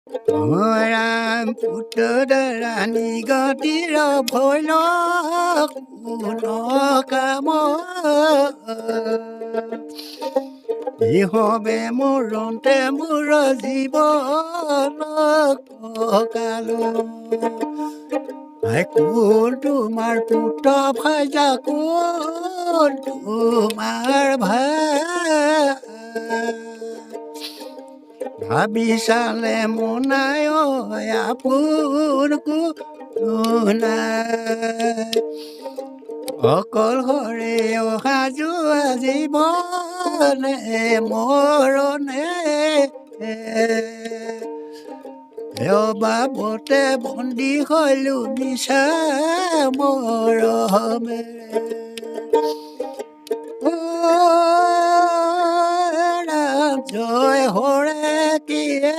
ৰাম পুত্ৰ ৰাণী গতিৰ ভৈল কোন কাম ইহবে মৰন্তে মোৰ জীৱন কালো কোন তোমাৰ পুত্ৰ ভাজা কোন তোমাৰ ভাই ভাবি চালে মনায় আপোন নাই অকল ঘৰে অহা যোৱা জীৱনে মৰণে বাবতে বন্দী হলো নিচা মৰমেৰে জয় হৰে কিয়ে